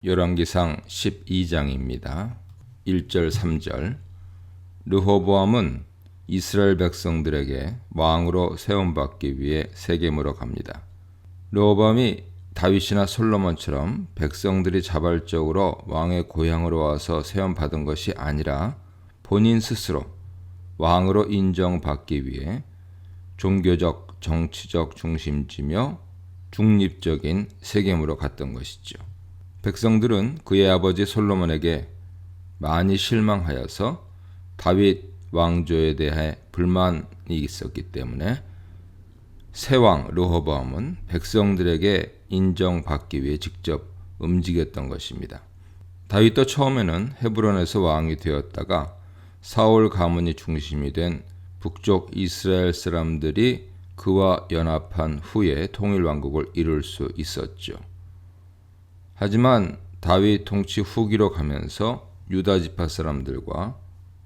열왕기상 12장입니다. 1절 3절. 르호보암은 이스라엘 백성들에게 왕으로 세움받기 위해 세겜으로 갑니다. 르호보암이 다윗이나 솔로몬처럼 백성들이 자발적으로 왕의 고향으로 와서 세움받은 것이 아니라 본인 스스로 왕으로 인정받기 위해 종교적, 정치적 중심지며 중립적인 세겜으로 갔던 것이죠. 백성들은 그의 아버지 솔로몬에게 많이 실망하여서 다윗 왕조에 대해 불만이 있었기 때문에 새왕 르호보암은 백성들에게 인정받기 위해 직접 움직였던 것입니다. 다윗도 처음에는 헤브론에서 왕이 되었다가 사울 가문이 중심이 된 북쪽 이스라엘 사람들이 그와 연합한 후에 통일왕국을 이룰 수 있었죠. 하지만 다윗 통치 후기로 가면서 유다 지파 사람들과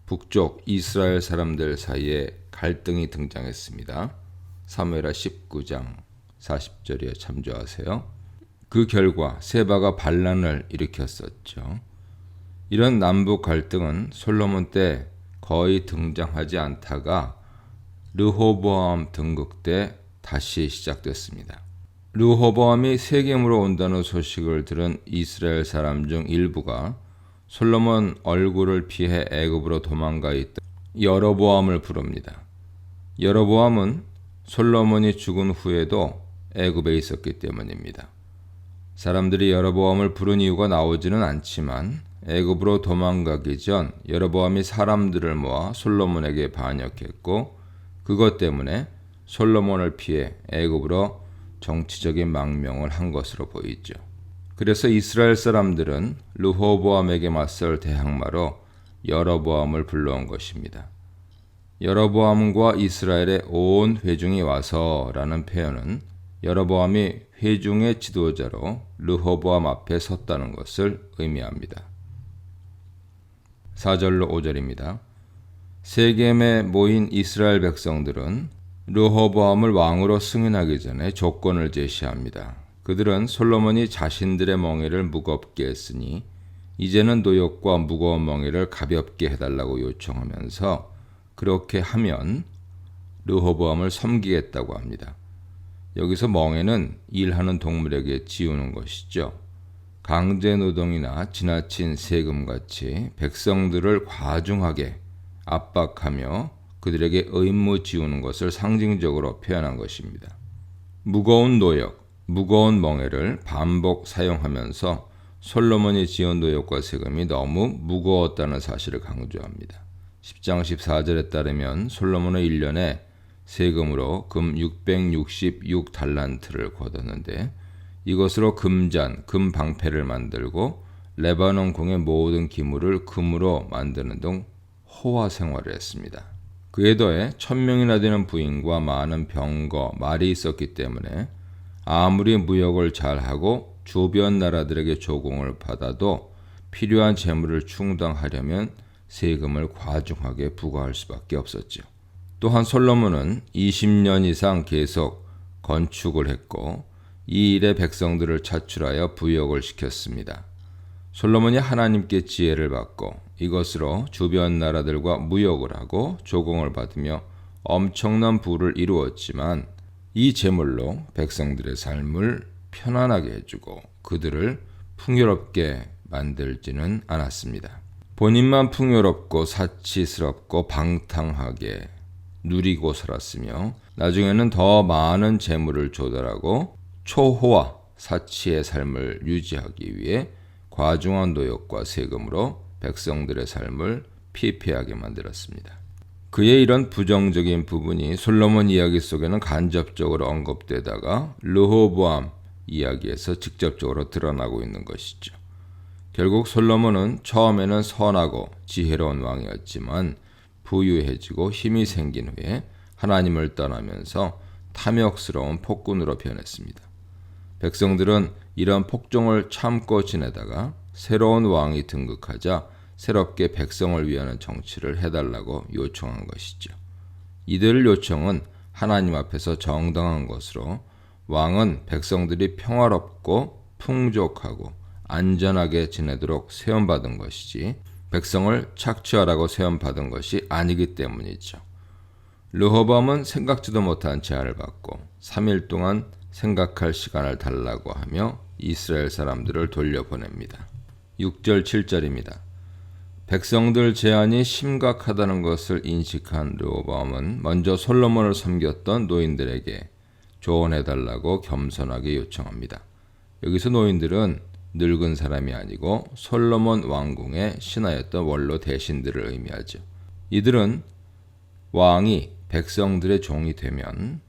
북쪽 이스라엘 사람들 사이에 갈등이 등장했습니다. 사무엘하 19장 40절에 참조하세요. 그 결과 세바가 반란을 일으켰었죠. 이런 남북 갈등은 솔로몬 때 거의 등장하지 않다가 르호보암 등극 때 다시 시작됐습니다. 르호보암이 세겜으로 온다는 소식을 들은 이스라엘 사람 중 일부가 솔로몬 얼굴을 피해 애굽으로 도망가 있던 여로보암을 부릅니다. 여로보암은 솔로몬이 죽은 후에도 애굽에 있었기 때문입니다. 사람들이 여로보암을 부른 이유가 나오지는 않지만 애굽으로 도망가기 전 여로보암이 사람들을 모아 솔로몬에게 반역했고 그것 때문에 솔로몬을 피해 애굽으로 정치적인 망명을 한 것으로 보이죠. 그래서 이스라엘 사람들은 르호보암에게 맞설 대항마로 여로보암을 불러온 것입니다. 여로보암과 이스라엘의 온 회중이 와서라는 표현은 여로보암이 회중의 지도자로 르호보암 앞에 섰다는 것을 의미합니다. 4절로 5절입니다. 세겜에 모인 이스라엘 백성들은 르호보암을 왕으로 승인하기 전에 조건을 제시합니다. 그들은 솔로몬이 자신들의 멍에를 무겁게 했으니 이제는 노역과 무거운 멍에를 가볍게 해달라고 요청하면서 그렇게 하면 르호보암을 섬기겠다고 합니다. 여기서 멍에는 일하는 동물에게 지우는 것이죠. 강제노동이나 지나친 세금같이 백성들을 과중하게 압박하며 그들에게 의무 지우는 것을 상징적으로 표현한 것입니다. 무거운 노역, 무거운 멍에를 반복 사용하면서 솔로몬이 지은 노역과 세금이 너무 무거웠다는 사실을 강조합니다. 10장 14절에 따르면 솔로몬은 1년에 세금으로 금 666달란트를 거뒀는데 이것으로 금잔, 금방패를 만들고 레바논 궁의 모든 기물을 금으로 만드는 등 호화 생활을 했습니다. 그에 더해 1000명이나 되는 부인과 많은 병거, 말이 있었기 때문에 아무리 무역을 잘하고 주변 나라들에게 조공을 받아도 필요한 재물을 충당하려면 세금을 과중하게 부과할 수밖에 없었죠. 또한 솔로몬은 20년 이상 계속 건축을 했고 이 일에 백성들을 차출하여 부역을 시켰습니다. 솔로몬이 하나님께 지혜를 받고 이것으로 주변 나라들과 무역을 하고 조공을 받으며 엄청난 부를 이루었지만 이 재물로 백성들의 삶을 편안하게 해주고 그들을 풍요롭게 만들지는 않았습니다. 본인만 풍요롭고 사치스럽고 방탕하게 누리고 살았으며 나중에는 더 많은 재물을 조달하고 초호화 사치의 삶을 유지하기 위해 과중한 노역과 세금으로 백성들의 삶을 피폐하게 만들었습니다. 그의 이런 부정적인 부분이 솔로몬 이야기 속에는 간접적으로 언급되다가 르호보암 이야기에서 직접적으로 드러나고 있는 것이죠. 결국 솔로몬은 처음에는 선하고 지혜로운 왕이었지만 부유해지고 힘이 생긴 후에 하나님을 떠나면서 탐욕스러운 폭군으로 변했습니다. 백성들은 이런 폭정을 참고 지내다가 새로운 왕이 등극하자 새롭게 백성을 위하는 정치를 해달라고 요청한 것이죠. 이들 요청은 하나님 앞에서 정당한 것으로 왕은 백성들이 평화롭고 풍족하고 안전하게 지내도록 세움받은 것이지 백성을 착취하라고 세움받은 것이 아니기 때문이죠. 르호보암은 생각지도 못한 제안을 받고 3일 동안 생각할 시간을 달라고 하며 이스라엘 사람들을 돌려보냅니다. 6절 7절입니다. 백성들 제안이 심각하다는 것을 인식한 르호보암은 먼저 솔로몬을 섬겼던 노인들에게 조언해달라고 겸손하게 요청합니다. 여기서 노인들은 늙은 사람이 아니고 솔로몬 왕궁의 신하였던 원로 대신들을 의미하죠. 이들은 왕이 백성들의 종이 되면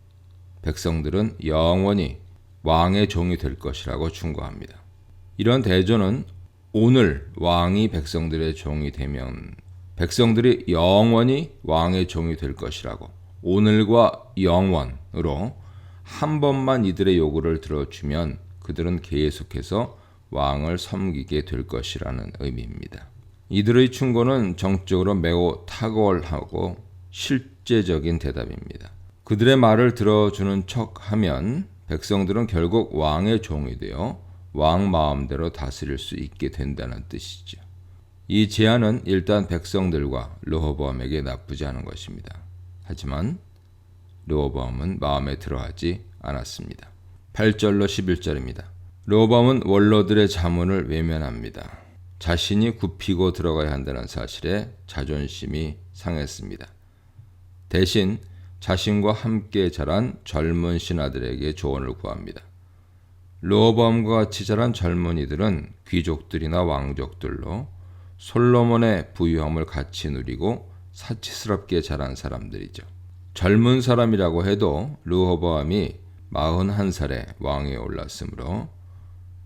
백성들은 영원히 왕의 종이 될 것이라고 충고합니다. 이런 대조는 오늘 왕이 백성들의 종이 되면 백성들이 영원히 왕의 종이 될 것이라고, 오늘과 영원으로 한 번만 이들의 요구를 들어주면 그들은 계속해서 왕을 섬기게 될 것이라는 의미입니다. 이들의 충고는 정적으로 매우 탁월하고 실제적인 대답입니다. 그들의 말을 들어주는 척하면 백성들은 결국 왕의 종이 되어 왕 마음대로 다스릴 수 있게 된다는 뜻이죠. 이 제안은 일단 백성들과 르호보암에게 나쁘지 않은 것입니다. 하지만 르호보암은 마음에 들어하지 않았습니다. 8절로 11절입니다. 르호보암은 원로들의 자문을 외면합니다. 자신이 굽히고 들어가야 한다는 사실에 자존심이 상했습니다. 대신 자신과 함께 자란 젊은 신하들에게 조언을 구합니다. 르호보암과 같이 자란 젊은이들은 귀족들이나 왕족들로 솔로몬의 부유함을 같이 누리고 사치스럽게 자란 사람들이죠. 젊은 사람이라고 해도 르호보암이 41살에 왕위에 올랐으므로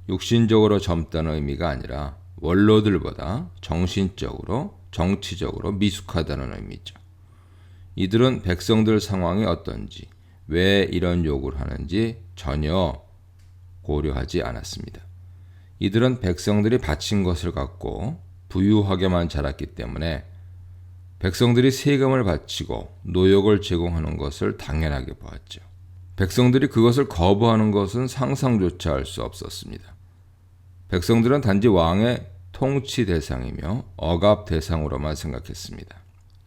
육신적으로 젊다는 의미가 아니라 원로들보다 정신적으로, 정치적으로 미숙하다는 의미죠. 이들은 백성들 상황이 어떤지, 왜 이런 요구를 하는지 전혀 고려하지 않았습니다. 이들은 백성들이 바친 것을 갖고 부유하게만 자랐기 때문에 백성들이 세금을 바치고 노역을 제공하는 것을 당연하게 보았죠. 백성들이 그것을 거부하는 것은 상상조차 할 수 없었습니다. 백성들은 단지 왕의 통치 대상이며 억압 대상으로만 생각했습니다.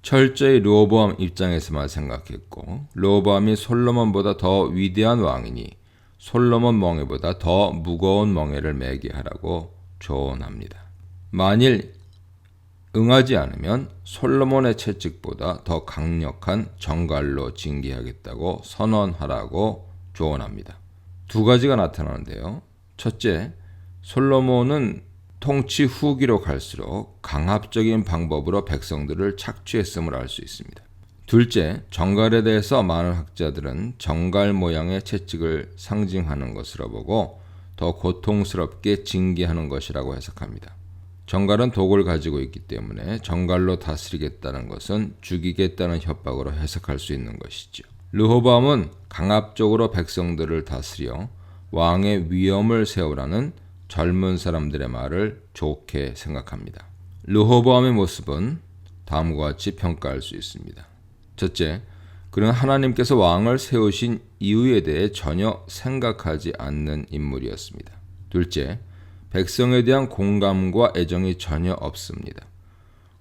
철저히 르호보암 입장에서만 생각했고, 르호보암이 솔로몬보다 더 위대한 왕이니 솔로몬 멍에보다 더 무거운 멍에를 매게 하라고 조언합니다. 만일 응하지 않으면 솔로몬의 채찍보다 더 강력한 정갈로 징계하겠다고 선언하라고 조언합니다. 두 가지가 나타나는데요. 첫째, 솔로몬은 통치 후기로 갈수록 강압적인 방법으로 백성들을 착취했음을 알 수 있습니다. 둘째, 정갈에 대해서 많은 학자들은 정갈 모양의 채찍을 상징하는 것으로 보고 더 고통스럽게 징계하는 것이라고 해석합니다. 정갈은 독을 가지고 있기 때문에 정갈로 다스리겠다는 것은 죽이겠다는 협박으로 해석할 수 있는 것이죠. 르호보암은 강압적으로 백성들을 다스려 왕의 위엄을 세우라는 젊은 사람들의 말을 좋게 생각합니다. 르호보암의 모습은 다음과 같이 평가할 수 있습니다. 첫째, 그는 하나님께서 왕을 세우신 이유에 대해 전혀 생각하지 않는 인물이었습니다. 둘째, 백성에 대한 공감과 애정이 전혀 없습니다.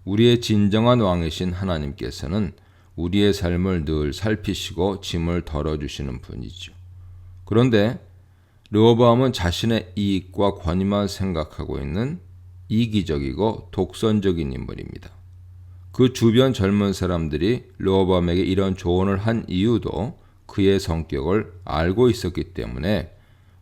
우리의 진정한 왕이신 하나님께서는 우리의 삶을 늘 살피시고 짐을 덜어주시는 분이죠. 그런데 르호보암은 자신의 이익과 권위만 생각하고 있는 이기적이고 독선적인 인물입니다. 그 주변 젊은 사람들이 르호보암에게 이런 조언을 한 이유도 그의 성격을 알고 있었기 때문에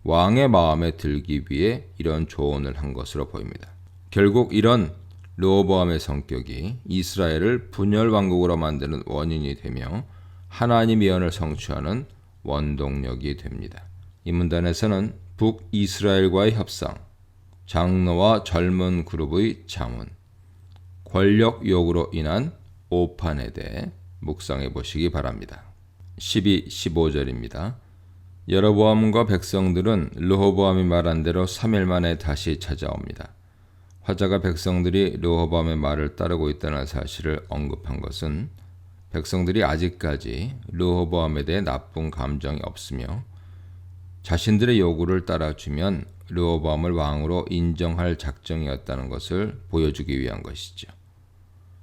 왕의 마음에 들기 위해 이런 조언을 한 것으로 보입니다. 결국 이런 르호보암의 성격이 이스라엘을 분열 왕국으로 만드는 원인이 되며 하나님 예언을 성취하는 원동력이 됩니다. 이 문단에서는 북이스라엘과의 협상, 장로와 젊은 그룹의 자문, 권력 요구로 인한 오판에 대해 묵상해 보시기 바랍니다. 12, 15절입니다. 여로보암과 백성들은 르호보암이 말한 대로 3일 만에 다시 찾아옵니다. 화자가 백성들이 르호보암의 말을 따르고 있다는 사실을 언급한 것은 백성들이 아직까지 르호보암에 대해 나쁜 감정이 없으며 자신들의 요구를 따라주면 르호보암을 왕으로 인정할 작정이었다는 것을 보여주기 위한 것이죠.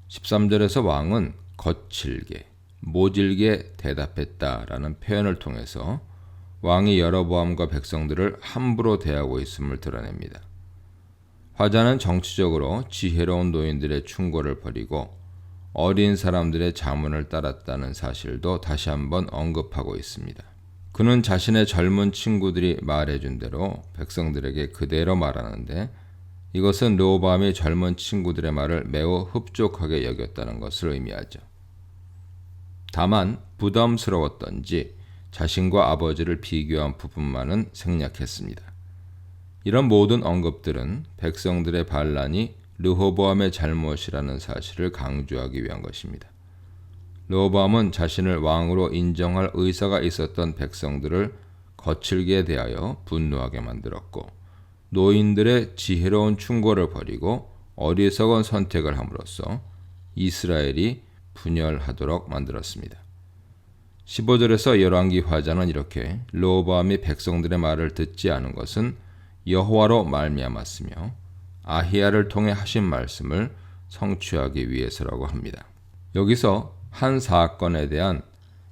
13절에서 왕은 거칠게, 모질게 대답했다라는 표현을 통해서 왕이 여로보암과 백성들을 함부로 대하고 있음을 드러냅니다. 화자는 정치적으로 지혜로운 노인들의 충고를 버리고 어린 사람들의 자문을 따랐다는 사실도 다시 한번 언급하고 있습니다. 그는 자신의 젊은 친구들이 말해준 대로 백성들에게 그대로 말하는데 이것은 르호보암이 젊은 친구들의 말을 매우 흡족하게 여겼다는 것을 의미하죠. 다만 부담스러웠던지 자신과 아버지를 비교한 부분만은 생략했습니다. 이런 모든 언급들은 백성들의 반란이 르호보암의 잘못이라는 사실을 강조하기 위한 것입니다. 르호보암은 자신을 왕으로 인정할 의사가 있었던 백성들을 거칠게 대하여 분노하게 만들었고 노인들의 지혜로운 충고를 버리고 어리석은 선택을 함으로써 이스라엘이 분열하도록 만들었습니다. 15절에서 열왕기 화자는 이렇게 르호보암이 백성들의 말을 듣지 않은 것은 여호와로 말미암았으며 아히야를 통해 하신 말씀을 성취하기 위해서라고 합니다. 여기서 한 사건에 대한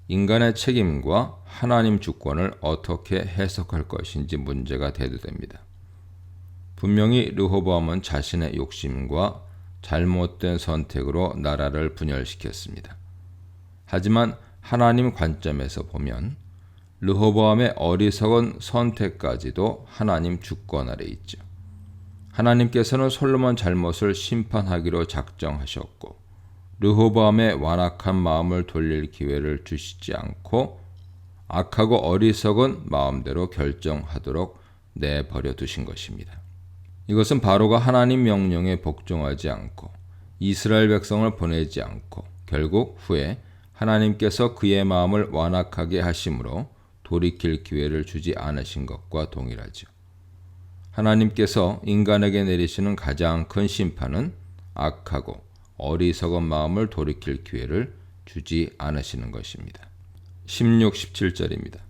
인간의 책임과 하나님 주권을 어떻게 해석할 것인지 문제가 대두됩니다. 분명히 르호보암은 자신의 욕심과 잘못된 선택으로 나라를 분열시켰습니다. 하지만 하나님 관점에서 보면 르호보암의 어리석은 선택까지도 하나님 주권 아래 있죠. 하나님께서는 솔로몬 잘못을 심판하기로 작정하셨고 르호보암의 완악한 마음을 돌릴 기회를 주시지 않고 악하고 어리석은 마음대로 결정하도록 내버려 두신 것입니다. 이것은 바로가 하나님 명령에 복종하지 않고 이스라엘 백성을 보내지 않고 결국 후에 하나님께서 그의 마음을 완악하게 하심으로 돌이킬 기회를 주지 않으신 것과 동일하죠. 하나님께서 인간에게 내리시는 가장 큰 심판은 악하고 어리석은 마음을 돌이킬 기회를 주지 않으시는 것입니다. 16, 17절입니다.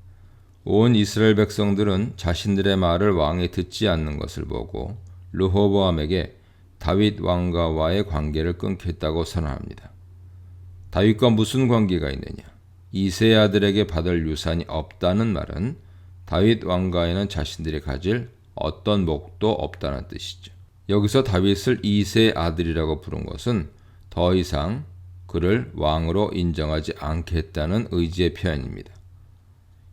온 이스라엘 백성들은 자신들의 말을 왕이 듣지 않는 것을 보고 르호보암에게 다윗 왕가와의 관계를 끊겠다고 선언합니다. 다윗과 무슨 관계가 있느냐? 이새의 아들에게 받을 유산이 없다는 말은 다윗 왕가에는 자신들이 가질 어떤 목도 없다는 뜻이죠. 여기서 다윗을 이새의 아들이라고 부른 것은 더 이상 그를 왕으로 인정하지 않겠다는 의지의 표현입니다.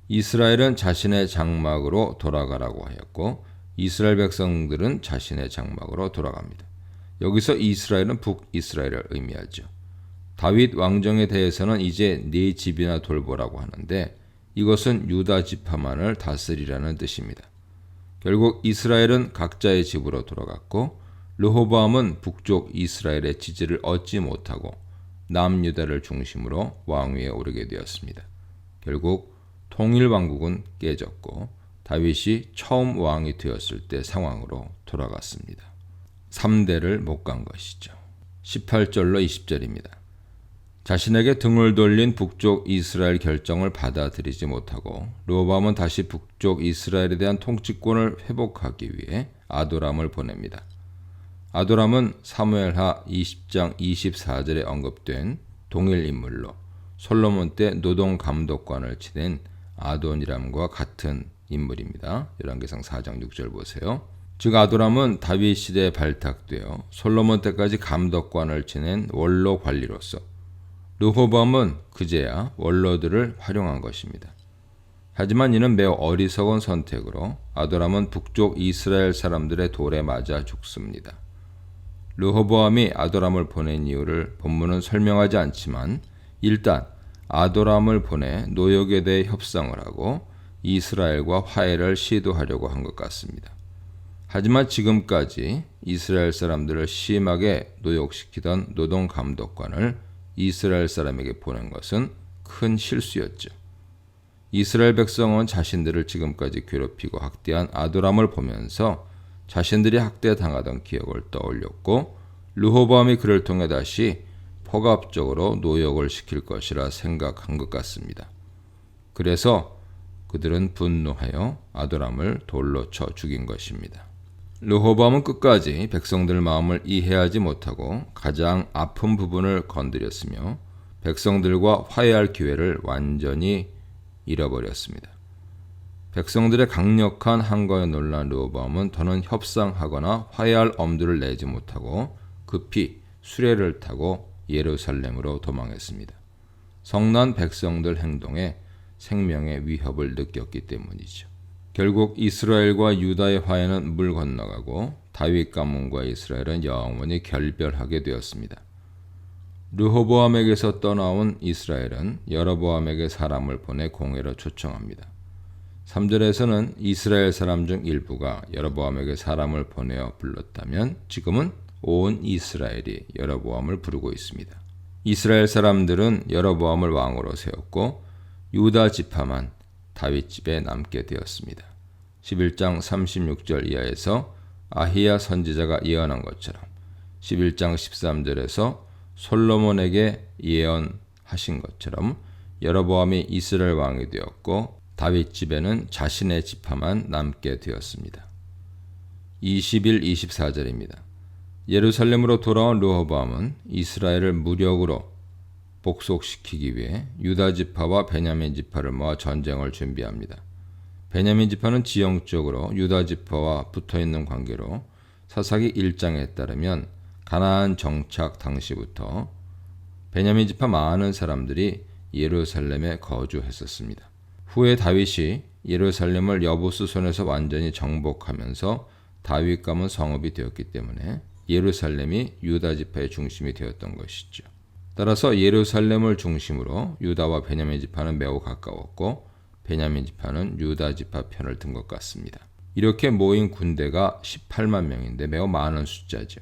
이스라엘은 자신의 장막으로 돌아가라고 하였고 이스라엘 백성들은 자신의 장막으로 돌아갑니다. 여기서 이스라엘은 북이스라엘을 의미하죠. 다윗 왕정에 대해서는 이제 네 집이나 돌보라고 하는데 이것은 유다 지파만을 다스리라는 뜻입니다. 결국 이스라엘은 각자의 집으로 돌아갔고 르호보암은 북쪽 이스라엘의 지지를 얻지 못하고 남유다를 중심으로 왕위에 오르게 되었습니다. 결국 통일왕국은 깨졌고 다윗이 처음 왕이 되었을 때 상황으로 돌아갔습니다. 3대를 못 간 것이죠. 18절로 20절입니다. 자신에게 등을 돌린 북쪽 이스라엘 결정을 받아들이지 못하고 르호보암은 다시 북쪽 이스라엘에 대한 통치권을 회복하기 위해 아도람을 보냅니다. 아도람은 사무엘하 20장 24절에 언급된 동일 인물로 솔로몬 때 노동 감독관을 지낸 아도니람과 같은 인물입니다. 열왕기상 4장 6절 보세요. 즉 아도람은 다윗 시대에 발탁되어 솔로몬 때까지 감독관을 지낸 원로 관리로서 르호보암은 그제야 원로들을 활용한 것입니다. 하지만 이는 매우 어리석은 선택으로 아도람은 북쪽 이스라엘 사람들의 돌에 맞아 죽습니다. 르호보암이 아도람을 보낸 이유를 본문은 설명하지 않지만 일단 아도람을 보내 노역에 대해 협상을 하고 이스라엘과 화해를 시도하려고 한 것 같습니다. 하지만 지금까지 이스라엘 사람들을 심하게 노역시키던 노동 감독관을 이스라엘 사람에게 보낸 것은 큰 실수였죠. 이스라엘 백성은 자신들을 지금까지 괴롭히고 학대한 아도람을 보면서 자신들이 학대당하던 기억을 떠올렸고 르호보암이 그를 통해 다시 포갑적으로 노역을 시킬 것이라 생각한 것 같습니다. 그래서 그들은 분노하여 아도람을 돌로 쳐 죽인 것입니다. 르호보암은 끝까지 백성들 마음을 이해하지 못하고 가장 아픈 부분을 건드렸으며 백성들과 화해할 기회를 완전히 잃어버렸습니다. 백성들의 강력한 항거에 놀란 르호보암은 더는 협상하거나 화해할 엄두를 내지 못하고 급히 수레를 타고 예루살렘으로 도망했습니다. 성난 백성들 행동에 생명의 위협을 느꼈기 때문이죠. 결국 이스라엘과 유다의 화해는 물 건너가고 다윗 가문과 이스라엘은 영원히 결별하게 되었습니다. 르호보암에게서 떠나온 이스라엘은 여로보암에게 사람을 보내 공회로 초청합니다. 3절에서는 이스라엘 사람 중 일부가 여로보암에게 사람을 보내어 불렀다면 지금은 온 이스라엘이 여로보암을 부르고 있습니다. 이스라엘 사람들은 여로보암을 왕으로 세웠고 유다 지파만 다윗 집에 남게 되었습니다. 11장 36절 이하에서 아히야 선지자가 예언한 것처럼 11장 13절에서 솔로몬에게 예언하신 것처럼 여로보암이 이스라엘 왕이 되었고 다윗 집에는 자신의 지파만 남게 되었습니다. 21, 24절입니다. 예루살렘으로 돌아온 르호보암은 이스라엘을 무력으로 복속시키기 위해 유다 지파와 베냐민 지파를 모아 전쟁을 준비합니다. 베냐민 지파는 지형적으로 유다 지파와 붙어있는 관계로 사사기 1장에 따르면 가나안 정착 당시부터 베냐민 지파 많은 사람들이 예루살렘에 거주했었습니다. 후에 다윗이 예루살렘을 여부스 손에서 완전히 정복하면서 다윗 가문 성읍이 되었기 때문에 예루살렘이 유다 지파의 중심이 되었던 것이죠. 따라서 예루살렘을 중심으로 유다와 베냐민 지파는 매우 가까웠고 베냐민 지파는 유다 지파 편을 든 것 같습니다. 이렇게 모인 군대가 18만 명인데 매우 많은 숫자죠.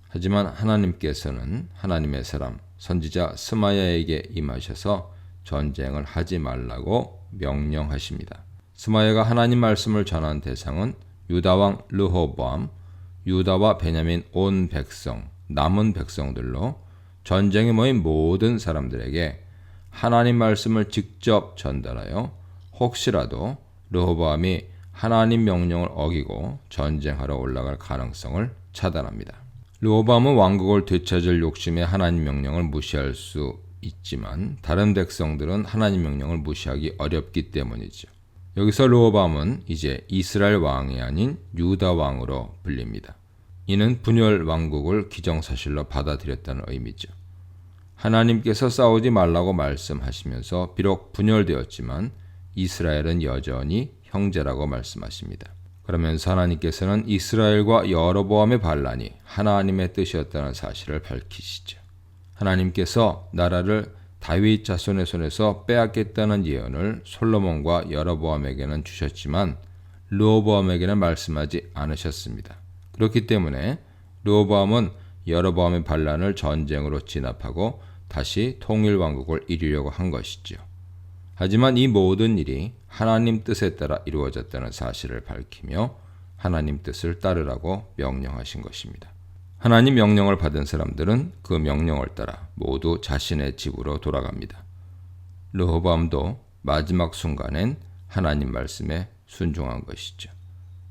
하지만 하나님께서는 하나님의 사람 선지자 스마야에게 임하셔서 전쟁을 하지 말라고 명령하십니다. 스마야가 하나님 말씀을 전한 대상은 유다 왕 르호보암, 유다와 베냐민 온 백성, 남은 백성들로 전쟁에 모인 모든 사람들에게 하나님 말씀을 직접 전달하여 혹시라도 르호보암이 하나님 명령을 어기고 전쟁하러 올라갈 가능성을 차단합니다. 르호보암은 왕국을 되찾을 욕심에 하나님 명령을 무시할 수 있지만 다른 백성들은 하나님 명령을 무시하기 어렵기 때문이죠. 여기서 르호보암은 이제 이스라엘 왕이 아닌 유다 왕으로 불립니다. 이는 분열 왕국을 기정사실로 받아들였다는 의미죠. 하나님께서 싸우지 말라고 말씀하시면서 비록 분열되었지만 이스라엘은 여전히 형제라고 말씀하십니다. 그러면서 하나님께서는 이스라엘과 여로보암의 반란이 하나님의 뜻이었다는 사실을 밝히시죠. 하나님께서 나라를 다윗 자손의 손에서 빼앗겠다는 예언을 솔로몬과 여로보암에게는 주셨지만 르호보암에게는 말씀하지 않으셨습니다. 그렇기 때문에 르호보암은 여로보암의 반란을 전쟁으로 진압하고 다시 통일왕국을 이루려고 한 것이죠. 하지만 이 모든 일이 하나님 뜻에 따라 이루어졌다는 사실을 밝히며 하나님 뜻을 따르라고 명령하신 것입니다. 하나님 명령을 받은 사람들은 그 명령을 따라 모두 자신의 집으로 돌아갑니다. 르호보암도 마지막 순간엔 하나님 말씀에 순종한 것이죠.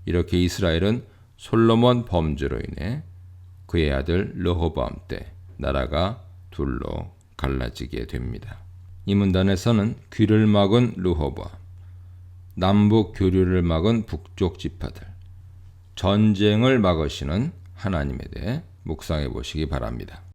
이렇게 이스라엘은 솔로몬 범죄로 인해 그의 아들 르호보암 때 나라가 둘로 갈라지게 됩니다. 이 문단에서는 귀를 막은 르호보암, 남북 교류를 막은 북쪽 지파들, 전쟁을 막으시는 하나님에 대해 묵상해 보시기 바랍니다.